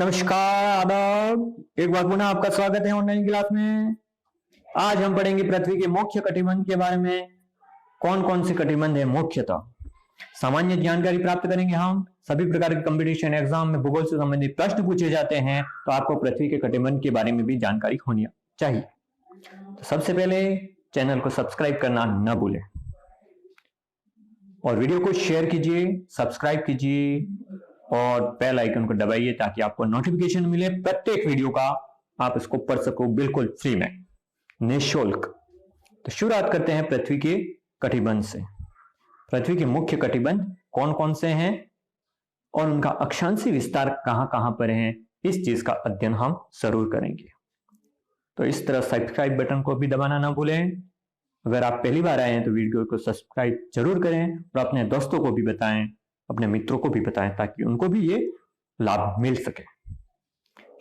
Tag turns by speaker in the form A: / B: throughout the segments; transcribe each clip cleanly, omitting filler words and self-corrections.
A: नमस्कार, आदाब। एक बार पुनः आपका स्वागत है ऑनलाइन क्लास में। आज हम पढ़ेंगे पृथ्वी के मुख्य कटिबंध के बारे में। कौन कौन से कटिबंध है मुख्यतः सामान्य जानकारी प्राप्त करेंगे। हम सभी प्रकार के कंपटीशन एग्जाम में भूगोल से संबंधित प्रश्न पूछे जाते हैं, तो आपको पृथ्वी के कटिबंध के बारे में भी जानकारी होनी चाहिए। तो सबसे पहले चैनल को सब्सक्राइब करना न भूलें और वीडियो को शेयर कीजिए, सब्सक्राइब कीजिए और बेल आइकन को दबाइए ताकि आपको नोटिफिकेशन मिले प्रत्येक वीडियो का। आप इसको पढ़ सको बिल्कुल फ्री में, निःशुल्क। तो शुरुआत करते हैं पृथ्वी के कटिबंध से। पृथ्वी के मुख्य कटिबंध कौन कौन से हैं और उनका अक्षांशीय विस्तार कहां कहां पर है, इस चीज का अध्ययन हम जरूर करेंगे। तो इस तरह सब्सक्राइब बटन को भी दबाना ना भूलें। अगर आप पहली बार आए हैं तो वीडियो को सब्सक्राइब जरूर करें और अपने दोस्तों को भी बताएं, अपने मित्रों को भी बताएं ताकि उनको भी ये लाभ मिल सके।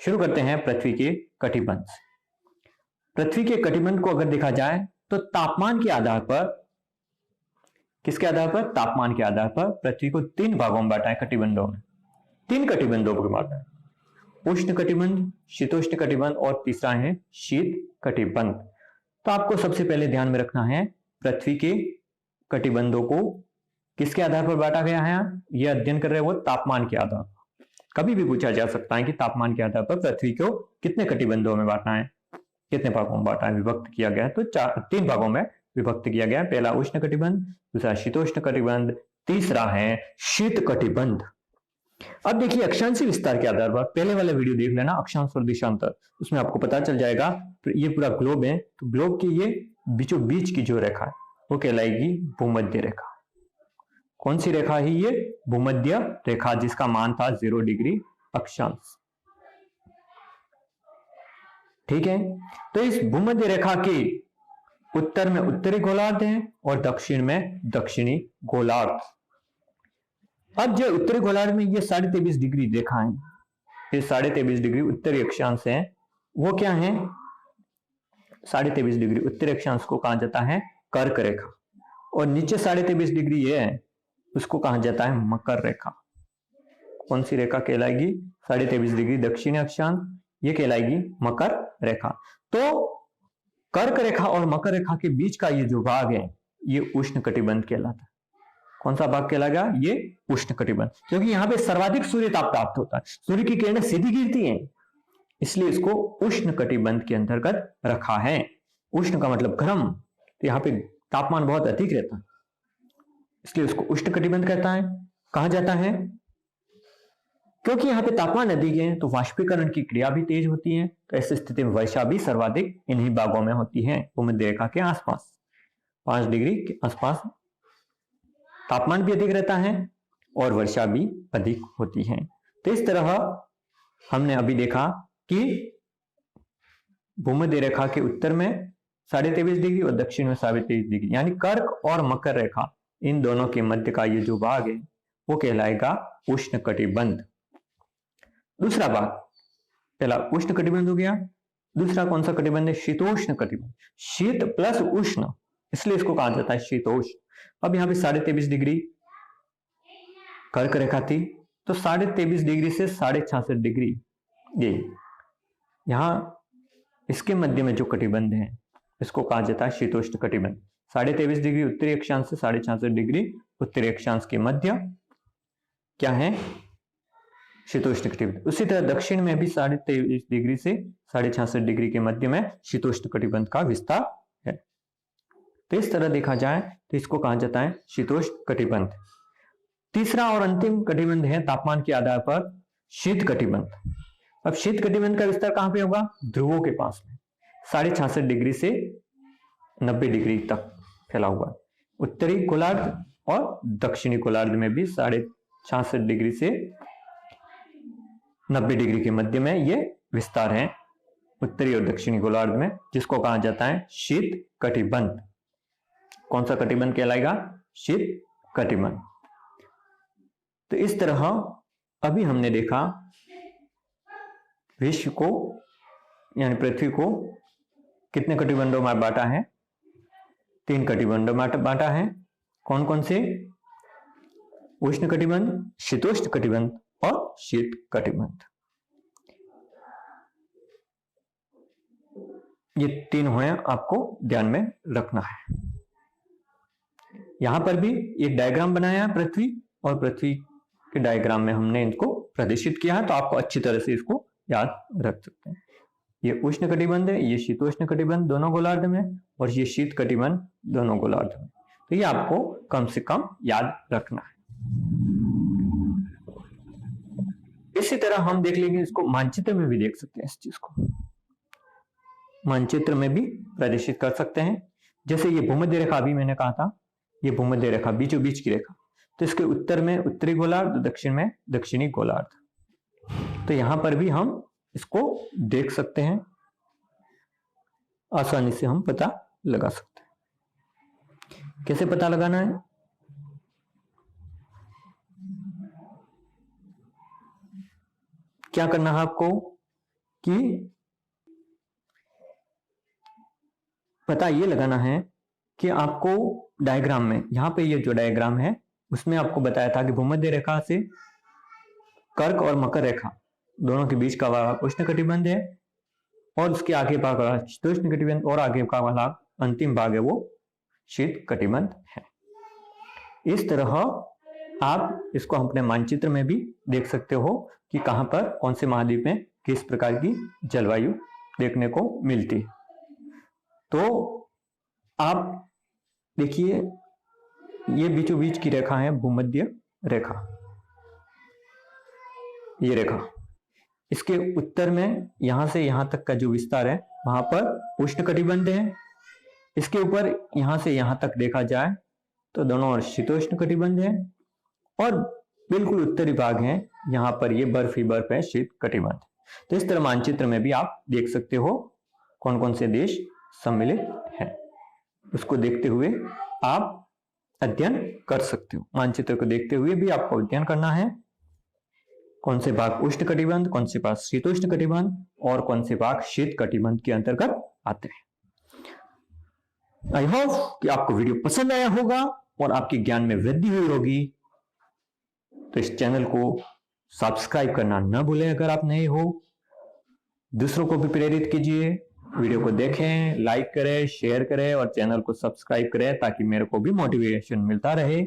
A: शुरू करते हैं पृथ्वी के कटिबंध से। पृथ्वी के कटिबंध को अगर देखा जाए तो तापमान के आधार पर, किसके आधार पर? तापमान के आधार पर पृथ्वी को तीन भागों में बांटा है, कटिबंधों में। तीन कटिबंधों को बांटा है, उष्ण कटिबंध, शीतोष्ण कटिबंध और तीसरा है शीत कटिबंध। तो आपको सबसे पहले ध्यान में रखना है पृथ्वी के कटिबंधों को किसके आधार पर बांटा गया है। यह अध्ययन कर रहे हैं वो तापमान के आधार पर। कभी भी पूछा जा सकता है कि तापमान के आधार पर पृथ्वी को कितने कटिबंधों में बांटना है, कितने भागों में बांटा है, विभक्त किया गया है। तो तीन भागों में विभक्त किया गया है। पहला उष्ण कटिबंध, दूसरा शीतोष्ण कटिबंध, तीसरा है शीत कटिबंध। अब देखिए अक्षांशीय विस्तार के आधार पर, पहले वाला वीडियो देख लेना, अक्षांश और देशांतर, उसमें आपको पता चल जाएगा। तो ये पूरा ग्लोब है, तो ग्लोब की ये बीचों बीच की जो रेखा है वो कहलाएगी भूमध्य रेखा। कौन सी रेखा है ये? भूमध्य रेखा, जिसका मान था 0 डिग्री अक्षांश। ठीक है, तो इस भूमध्य रेखा के उत्तर में उत्तरी गोलार्ध है और दक्षिण में दक्षिणी गोलार्ध। अब जो उत्तरी गोलार्ध में ये 23.5 डिग्री रेखा है, ये 23.5 डिग्री उत्तरी अक्षांश है, वो क्या है? 23.5 डिग्री उत्तरी अक्षांश को कहा जाता है कर्क रेखा, और नीचे 23.5 डिग्री ये है, उसको कहा जाता है मकर रेखा। कौन सी रेखा कहलाएगी? 23.5 डिग्री दक्षिणी अक्षांश, ये कहलाएगी मकर रेखा। तो कर्क रेखा और मकर रेखा के बीच का ये जो भाग है ये उष्ण कटिबंध कहलाता है। कौन सा भाग कहलाएगा? ये उष्ण कटिबंध, क्योंकि यहाँ पे सर्वाधिक सूर्य ताप प्राप्त होता है, सूर्य की किरणें सीधी गिरती हैं, इसलिए इसको उष्ण कटिबंध के अंतर्गत रखा है। उष्ण का मतलब गर्म, तो यहाँ पे तापमान बहुत अधिक रहता है, इसलिए उसको उष्ण कटिबंध कहा जाता है। क्योंकि यहाँ पे तापमान अधिक है तो वाष्पीकरण की क्रिया भी तेज होती है, तो ऐसी स्थिति में वर्षा भी सर्वाधिक इन्हीं भागों में होती है, भूमध्य रेखा के आसपास। 5 डिग्री के आसपास तापमान भी अधिक रहता है और वर्षा भी अधिक होती है। तो इस तरह हमने अभी देखा कि भूमध्य रेखा के उत्तर में 23.5 डिग्री और दक्षिण में 23.5 डिग्री, यानी कर्क और मकर रेखा, इन दोनों के मध्य का ये जो भाग है वो कहलाएगा उष्ण कटिबंध। दूसरा भाग, पहला उष्ण कटिबंध हो गया, दूसरा कौन सा कटिबंध है? शीतोष्ण कटिबंध। शीत प्लस उष्ण, इसलिए इसको कहा जाता है शीतोष्ण। अब यहाँ पे 23.5 डिग्री कर्क रेखा थी, तो 23.5 डिग्री से 66.5 डिग्री ये यहाँ इसके मध्य में जो कटिबंध है इसको कहा जाता है शीतोष्ण कटिबंध। 23.5 डिग्री उत्तरी अक्षांश से 66.5 डिग्री उत्तरी अक्षांश के मध्य क्या है? शीतोष्ण कटिबंध। उसी तरह दक्षिण में भी 23.5 डिग्री से 66.5 डिग्री के मध्य में शीतोष्ण कटिबंध का विस्तार है। तो इस तरह देखा जाए तो इसको कहा जाता है शीतोष्ण कटिबंध। तीसरा और अंतिम कटिबंध है तापमान के आधार पर शीत कटिबंध। अब शीत कटिबंध का विस्तार कहां पे होगा? ध्रुवों के पास में, 66.5 डिग्री से 90 डिग्री तक फैला हुआ। उत्तरी गोलार्ध और दक्षिणी गोलार्ध में भी 66.5 डिग्री से 90 डिग्री के मध्य में ये विस्तार है, उत्तरी और दक्षिणी गोलार्ध में, जिसको कहा जाता है शीत कटिबंध। कौन सा कटिबंध कहलाएगा? शीत कटिबंध। तो इस तरह अभी हमने देखा विश्व को यानी पृथ्वी को कितने कटिबंधों में बांटा है? 3 कटिबंधों में बांटा है। कौन कौन से? उष्ण कटिबंध, शीतोष्ण कटिबंध और शीत कटिबंध। ये तीनों है आपको ध्यान में रखना है। यहां पर भी एक डायग्राम बनाया है पृथ्वी, और पृथ्वी के डायग्राम में हमने इनको प्रदर्शित किया है, तो आपको अच्छी तरह से इसको याद रख सकते हैं। ये उष्ण कटिबंध है, ये शीतोष्ण कटिबंध दोनों गोलार्ध में, और ये शीत कटिबंध दोनों गोलार्ध में। तो ये आपको कम से कम याद रखना है। इसी तरह हम देख लेंगे, इसको मानचित्र में भी देख सकते हैं। इस चीज को मानचित्र में भी प्रदर्शित कर सकते हैं। जैसे ये भूमध्य रेखा, अभी मैंने कहा था ये भूमध्य रेखा, बीचों बीच की रेखा, तो इसके उत्तर में उत्तरी गोलार्ध, दक्षिण में दक्षिणी गोलार्ध। तो यहां पर भी हम इसको देख सकते हैं, आसानी से हम पता लगा सकते हैं। कैसे पता लगाना है? क्या करना है आपको कि पता ये लगाना है कि आपको डायग्राम में, यहां पे ये जो डायग्राम है उसमें आपको बताया था कि भूमध्य रेखा से कर्क और मकर रेखा दोनों के बीच का भाग उष्ण कटिबंध है, और उसके आगे भाग शीतोष्ण कटिबंध, और आगे का भाग अंतिम भाग है वो शीत कटिबंध है। इस तरह आप इसको अपने मानचित्र में भी देख सकते हो कि कहां पर कौन से महाद्वीप में किस प्रकार की जलवायु देखने को मिलती है। तो आप देखिए, ये बीचों बीच की रेखा है भूमध्य रेखा, ये रेखा, इसके उत्तर में यहां से यहां तक का जो विस्तार है वहां पर उष्ण कटिबंध है। इसके ऊपर यहां से यहां तक देखा जाए तो दोनों ओर शीतोष्ण कटिबंध है, और बिल्कुल उत्तरी भाग है यहां पर ये बर्फ ही बर्फ है, शीत कटिबंध। तो इस तरह मानचित्र में भी आप देख सकते हो कौन कौन से देश सम्मिलित हैं। उसको देखते हुए आप अध्ययन कर सकते हो। मानचित्र को देखते हुए भी आपको अध्ययन करना है, कौन से भाग उष्ण कटिबंध, कौन से भाग शीतोष्ण कटिबंध, और कौन से भाग शीत कटिबंध के अंतर्गत आते हैं। आई होप कि आपको वीडियो पसंद आया होगा और आपके ज्ञान में वृद्धि हुई होगी। तो इस चैनल को सब्सक्राइब करना न भूलें अगर आप नए हो। दूसरों को भी प्रेरित कीजिए, वीडियो को देखें, लाइक करें, शेयर करें और चैनल को सब्सक्राइब करें, ताकि मेरे को भी मोटिवेशन मिलता रहे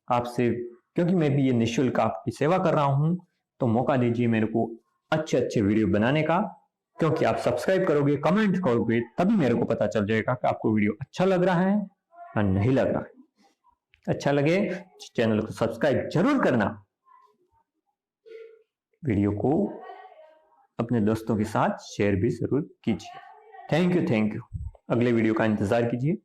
A: आपसे, क्योंकि मैं भी ये निःशुल्क आपकी सेवा कर रहा हूं। तो मौका दीजिए मेरे को अच्छे अच्छे वीडियो बनाने का, क्योंकि आप सब्सक्राइब करोगे, कमेंट करोगे, तभी मेरे को पता चल जाएगा कि आपको वीडियो अच्छा लग रहा है या नहीं लग रहा है। अच्छा लगे चैनल को सब्सक्राइब जरूर करना, वीडियो को अपने दोस्तों के साथ शेयर भी जरूर कीजिए। Thank you. अगले वीडियो का इंतजार कीजिए।